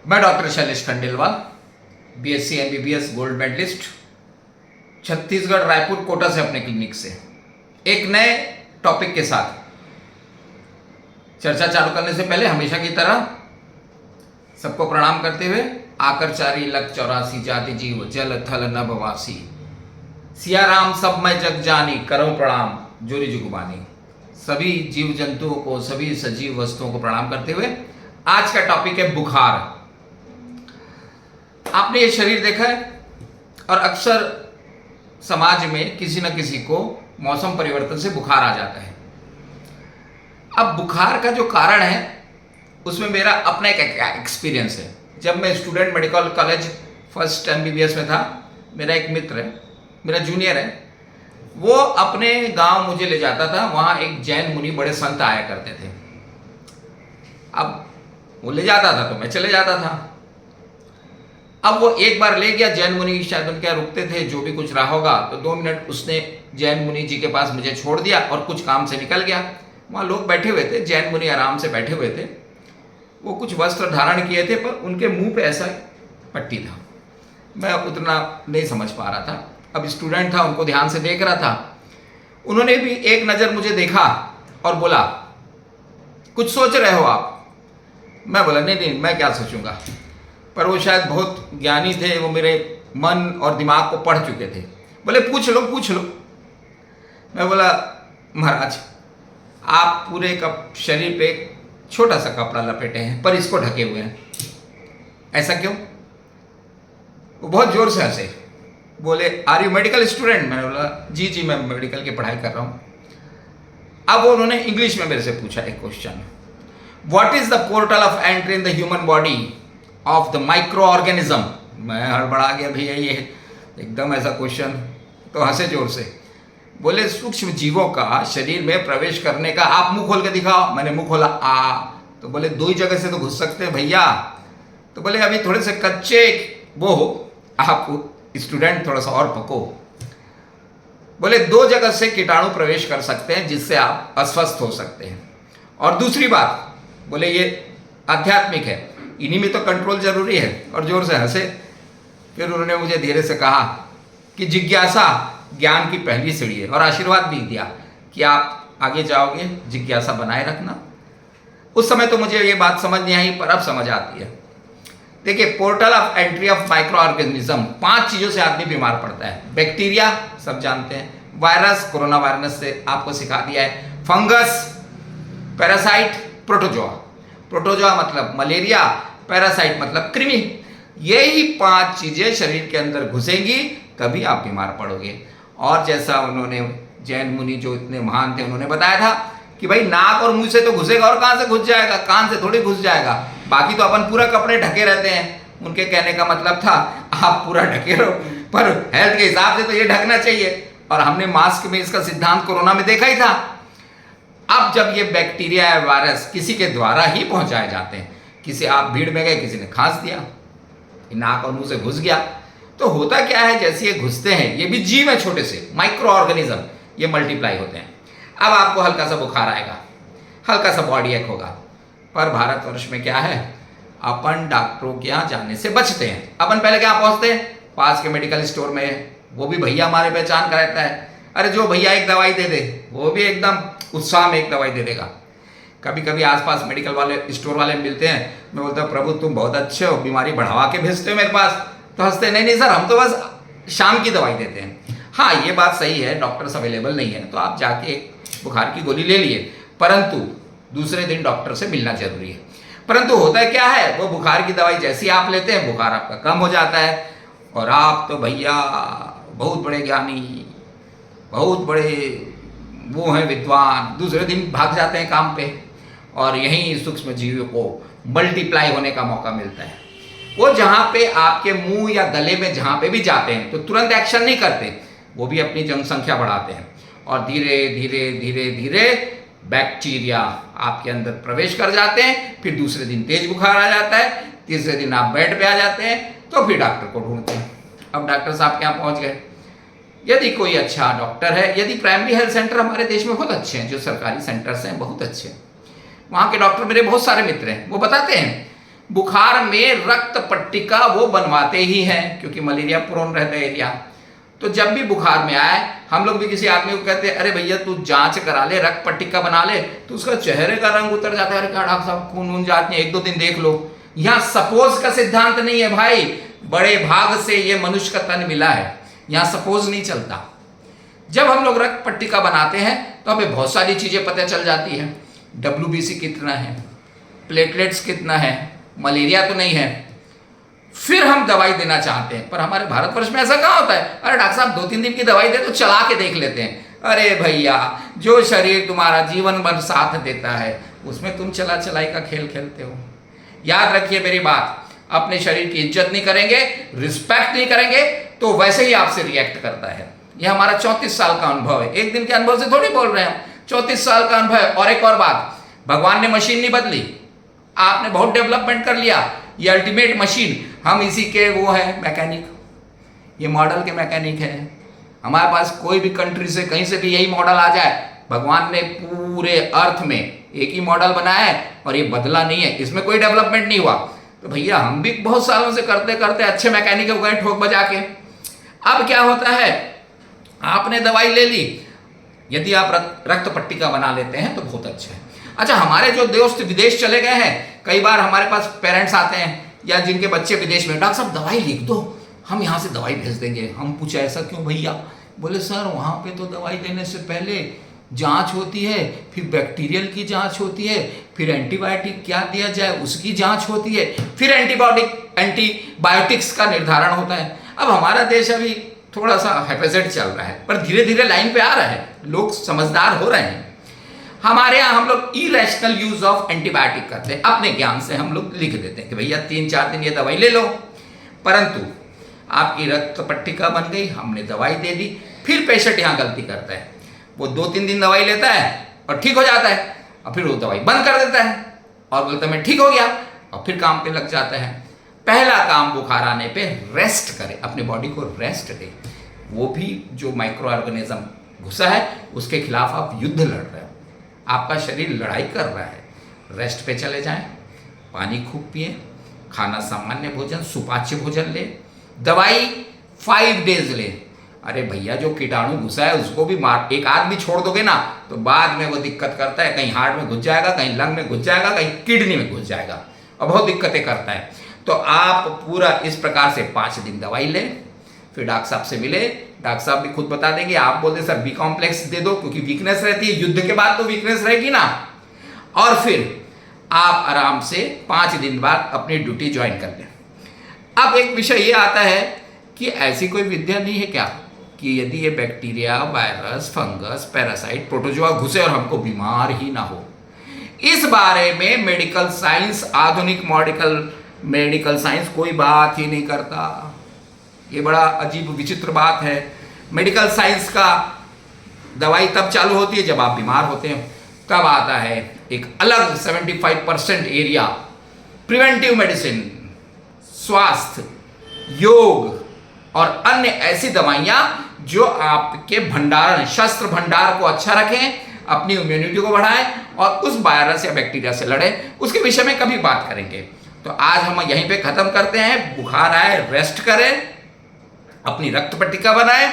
मैं doctor Shailesh Khandelwal, BSc MBBS gold medalist, Chhattisgarh Raipur Kota से अपने क्लिनिक से एक नए टॉपिक के साथ चर्चा चालू करने से पहले हमेशा की तरह सबको प्रणाम करते हुए आकर चारी लख 84 जाति जीव जल थल नभवासी सिया राम सब मैं जग जानी करो प्रणाम जोरी जुगबानी। सभी जीव जंतुओं को, सभी सजीव वस्तुओं को प्रणाम करते हुए आज का टॉपिक है बुखार। आपने ये शरीर देखा है और अक्सर समाज में किसी न किसी को मौसम परिवर्तन से बुखार आ जाता है। अब बुखार का जो कारण है उसमें मेरा अपना एक एक्सपीरियंस है। जब मैं student medical college first MBBS में था, मेरा एक मित्र है, मेरा जूनियर है, वो अपने गांव मुझे ले जाता था। वहाँ एक जैन मुनि बड़े संत आया करते थे। अब वो ले जाता था तो मैं चले जाता था। अब वो एक बार ले गया, जैन मुनि शायद उनके यहाँ रुकते थे, जो भी कुछ रहा होगा, तो 2 मिनट उसने जैन मुनि जी के पास मुझे छोड़ दिया और कुछ काम से निकल गया। वहाँ लोग बैठे हुए थे, जैन मुनि आराम से बैठे हुए थे। वो कुछ वस्त्र धारण किए थे पर उनके मुंह पे ऐसा पट्टी था, मैं उतना नहीं समझ पा रहा था। अब स्टूडेंट था, उनको ध्यान से देख रहा था। उन्होंने भी एक नज़र मुझे देखा और बोला, कुछ सोच रहे हो आप? मैं बोला नहीं नहीं, मैं क्या सोचूंगा। पर वो शायद बहुत ज्ञानी थे, वो मेरे मन और दिमाग को पढ़ चुके थे। बोले पूछ लो पूछ लो। मैं बोला महाराज, आप पूरे शरीर पे छोटा सा कपड़ा लपेटे हैं पर इसको ढके हुए हैं, ऐसा क्यों? वो बहुत जोर से हंसे, बोले आर यू मेडिकल स्टूडेंट? मैंने बोला जी जी, मैं मेडिकल की पढ़ाई कर रहा हूँ। अब उन्होंने इंग्लिश में मेरे से पूछा एक question, what is the portal of entry in the human body of the micro organism? मैं हड़बड़ा गया, भैया ये एकदम ऐसा क्वेश्चन। तो हंसे जोर से, बोले सूक्ष्म जीवों का शरीर में प्रवेश करने का। आप मुंह खोल के दिखाओ। मैंने मुंह खोला, तो बोले 2 ही जगह से तो घुस सकते हैं भैया। तो बोले अभी थोड़े से कच्चे वो हो आप स्टूडेंट, थोड़ा सा और पको। बोले 2 जगह से कीटाणु प्रवेश कर सकते हैं जिससे आप अस्वस्थ हो सकते हैं। और दूसरी बात बोले ये आध्यात्मिक है, इन्हीं में तो कंट्रोल जरूरी है। और जोर से हंसे। फिर उन्होंने मुझे धीरे से कहा कि जिज्ञासा ज्ञान की पहली सीढ़ी है, और आशीर्वाद भी दिया कि आप आगे जाओगे, जिज्ञासा बनाए रखना। उस समय तो मुझे ये बात समझ नहीं आई, पर अब समझ आती है। देखिए, portal of entry of micro organism, 5 चीज़ों से आदमी बीमार पड़ता है। बैक्टीरिया सब जानते हैं, वायरस, कोरोना वायरस से आपको सिखा दिया है, फंगस, पैरासाइट, प्रोटोजोआ। प्रोटोजोआ मतलब मलेरिया, पैरासाइट मतलब कृमि। यही 5 चीज़ें शरीर के अंदर घुसेंगी तभी आप बीमार पड़ोगे। और जैसा उन्होंने जैन मुनि जो इतने महान थे, उन्होंने बताया था कि भाई नाक और मुंह से तो घुसेगा, और कहाँ से घुस जाएगा? कान से थोड़ी घुस जाएगा। बाकी तो अपन पूरा कपड़े ढके रहते हैं। उनके कहने का मतलब था आप पूरा ढके रहो, पर हेल्थ के हिसाब से तो ये ढकना चाहिए। और हमने मास्क में इसका सिद्धांत कोरोना में देखा ही था। अब जब ये बैक्टीरिया या वायरस किसी के द्वारा ही पहुंचाए जाते हैं, किसी आप भीड़ में गए, किसी ने खांस दिया, नाक और मुंह से घुस गया, तो होता क्या है, जैसे ये घुसते हैं, ये भी जीव है, छोटे से माइक्रो ऑर्गेनिज्म, ये मल्टीप्लाई होते हैं। अब आपको हल्का सा बुखार आएगा, हल्का सा बॉडी एक होगा। पर भारतवर्ष में क्या है, अपन डॉक्टरों के यहाँ जाने से बचते हैं। अपन पहले क्या पहुँचते हैं, पास के मेडिकल स्टोर में, वो भी भैया हमारे पहचान का रहता है। अरे जो भैया एक दवाई दे दे, वो भी एकदम उत्साह में एक दवाई दे देगा। कभी कभी आसपास मेडिकल वाले स्टोर वाले मिलते हैं, मैं बोलता प्रभु तुम बहुत अच्छे हो, बीमारी बढ़वा के भेजते हो मेरे पास। तो हंसते, नहीं नहीं सर, हम तो बस शाम की दवाई देते हैं। हाँ, ये बात सही है, डॉक्टर्स अवेलेबल नहीं है तो आप जाके बुखार की गोली ले लिए, परंतु दूसरे दिन डॉक्टर से मिलना जरूरी है। परंतु होता क्या है, वो बुखार की दवाई जैसी आप लेते हैं, बुखार आपका कम हो जाता है और आप तो भैया बहुत बड़े ज्ञानी, बहुत बड़े वो हैं विद्वान, दूसरे दिन भाग जाते हैं काम पे। और यहीं सूक्ष्म जीवों को मल्टीप्लाई होने का मौका मिलता है। वो जहाँ पे आपके मुंह या गले में जहाँ पे भी जाते हैं तो तुरंत एक्शन नहीं करते, वो भी अपनी जनसंख्या बढ़ाते हैं और धीरे धीरे धीरे धीरे बैक्टीरिया आपके अंदर प्रवेश कर जाते हैं। फिर दूसरे दिन तेज बुखार आ जाता है, तीसरे दिन आप बेड पे आ जाते हैं, तो फिर डॉक्टर को ढूंढते हैं। अब डॉक्टर साहब के यहाँ पहुँच गए। यदि कोई अच्छा डॉक्टर है, यदि प्राइमरी हेल्थ सेंटर हमारे देश में बहुत अच्छे हैं, जो सरकारी सेंटर्स हैं बहुत अच्छे हैं, वहाँ के डॉक्टर मेरे बहुत सारे मित्र हैं, वो बताते हैं बुखार में रक्त पट्टिका वो बनवाते ही हैं, क्योंकि मलेरिया प्रोन रहता है एरिया। तो जब भी बुखार में आए, हम लोग भी किसी आदमी को कहते हैं अरे भैया तू जांच करा ले, रक्त पट्टिका बना ले, तो उसका चेहरे का रंग उतर जाता है। अरे क्या डॉक्टर साहब खून वून जांच नहीं, 1-2 दिन देख लो। यहाँ सपोज का सिद्धांत नहीं है भाई, बड़े भाग से ये मनुष्य का तन मिला है, यहाँ सपोज नहीं चलता। जब हम लोग रक्त पट्टिका बनाते हैं तो हमें बहुत सारी चीजें पता चल जाती है। WBC कितना है, प्लेटलेट्स कितना है, मलेरिया तो नहीं है। फिर हम दवाई देना चाहते हैं, पर हमारे भारतवर्ष में ऐसा कहाँ होता है, अरे डॉक्टर साहब 2-3 दिन की दवाई दे तो चला के देख लेते हैं। अरे भैया, जो शरीर तुम्हारा जीवन भर साथ देता है उसमें तुम चला चलाई का खेल खेलते हो। याद रखिए मेरी बात, अपने शरीर की इज्जत नहीं करेंगे, रिस्पेक्ट नहीं करेंगे तो वैसे ही आपसे रिएक्ट करता है। यह हमारा 34 साल का अनुभव है, एक दिन के अनुभव से थोड़ी बोल रहे हैं, 34 साल का अनुभव है। और एक और बात, भगवान ने मशीन नहीं बदली, आपने बहुत डेवलपमेंट कर लिया, ये अल्टीमेट मशीन, हम इसी के वो है मैकेनिक, ये मॉडल के मैकेनिक है। हमारे पास कोई भी कंट्री से कहीं से भी यही मॉडल आ जाए, भगवान ने पूरे अर्थ में एक ही मॉडल बनाया है और ये बदला नहीं है, इसमें कोई डेवलपमेंट नहीं हुआ। तो भैया हम भी बहुत सालों से करते करते अच्छे मैकेनिक हो गए ठोक बजा के। अब क्या होता है, आपने दवाई ले ली, यदि आप रक्त पट्टिका बना लेते हैं तो बहुत अच्छा है। अच्छा, हमारे जो दोस्त विदेश चले गए हैं, कई बार हमारे पास पेरेंट्स आते हैं या जिनके बच्चे विदेश में, डॉक्टर साहब दवाई लिख दो, हम यहाँ से दवाई भेज देंगे। हम पूछे ऐसा क्यों भैया? बोले सर वहाँ पे तो दवाई देने से पहले जांच होती है, फिर बैक्टीरियल की जांच होती है, फिर एंटीबायोटिक क्या दिया जाए उसकी जांच होती है, फिर एंटीबायोटिक्स का निर्धारण होता है। अब हमारा देश अभी थोड़ा सा हेपेजेट चल रहा है, पर धीरे धीरे लाइन पे आ रहा है, लोग समझदार हो रहे हैं। हमारे यहाँ हम लोग इरेशनल यूज ऑफ एंटीबायोटिक करते हैं, अपने ज्ञान से हम लोग लिख देते हैं कि भैया 3-4 दिन ये दवाई ले लो। परंतु आपकी रक्त पट्टिका बन गई, हमने दवाई दे दी, फिर पेशेंट यहाँ गलती करता है, वो 2-3 दिन दवाई लेता है और ठीक हो जाता है, और फिर वो दवाई बंद कर देता है और बोलता है मैं ठीक हो गया, और फिर काम पे लग जाता है। पहला काम बुखार आने पे रेस्ट करे, अपने बॉडी को रेस्ट दे। वो भी जो माइक्रो ऑर्गेनिज्म घुसा है उसके खिलाफ आप युद्ध लड़ रहे हो, आपका शरीर लड़ाई कर रहा है। रेस्ट पे चले जाएं, पानी खूब पिए, खाना सामान्य भोजन, सुपाच्य भोजन ले, दवाई 5 डेज ले। अरे भैया जो कीटाणु घुसा है उसको भी मार, एक आध भी छोड़ दोगे ना तो बाद में वो दिक्कत करता है, कहीं हार्ट में घुस जाएगा, कहीं लंग में घुस जाएगा, कहीं किडनी में घुस जाएगा और बहुत दिक्कतें करता है। तो आप पूरा इस प्रकार से 5 दिन दवाई लें, फिर डॉक्टर साहब से मिले, डॉक्टर साहब भी खुद बता देंगे। आप बोलते सर बी कॉम्प्लेक्स दे दो क्योंकि वीकनेस रहती है, युद्ध के बाद तो वीकनेस रहेगी ना। और फिर आप आराम से 5 दिन बाद अपनी ड्यूटी ज्वाइन कर लें। अब एक विषय ये आता है कि ऐसी कोई विद्या नहीं है क्या कि यदि ये bacteria, virus, fungus, parasite, protozoa घुसे और हमको बीमार ही ना हो। इस बारे में मेडिकल साइंस, आधुनिक मेडिकल साइंस कोई बात ही नहीं करता। ये बड़ा अजीब विचित्र बात है। मेडिकल साइंस का दवाई तब चालू होती है जब आप बीमार होते हैं, तब आता है एक अलग 75% एरिया प्रिवेंटिव मेडिसिन, स्वास्थ्य, योग और अन्य ऐसी दवाइयां जो आपके भंडारण, शस्त्र भंडार को अच्छा रखें, अपनी इम्यूनिटी को बढ़ाएं और उस वायरस या बैक्टीरिया से लड़ें। उसके विषय में कभी बात करेंगे। तो आज हम यहीं पे खत्म करते हैं। बुखार आए रेस्ट करें, अपनी रक्त पट्टिका बनाएं,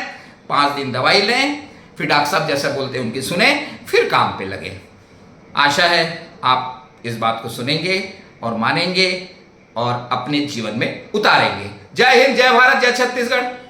5 दिन दवाई लें, फिर डॉक्टर साहब जैसा बोलते हैं उनकी सुने, फिर काम पे लगे। आशा है आप इस बात को सुनेंगे और मानेंगे और अपने जीवन में उतारेंगे। जय हिंद, जय भारत, जय छत्तीसगढ़।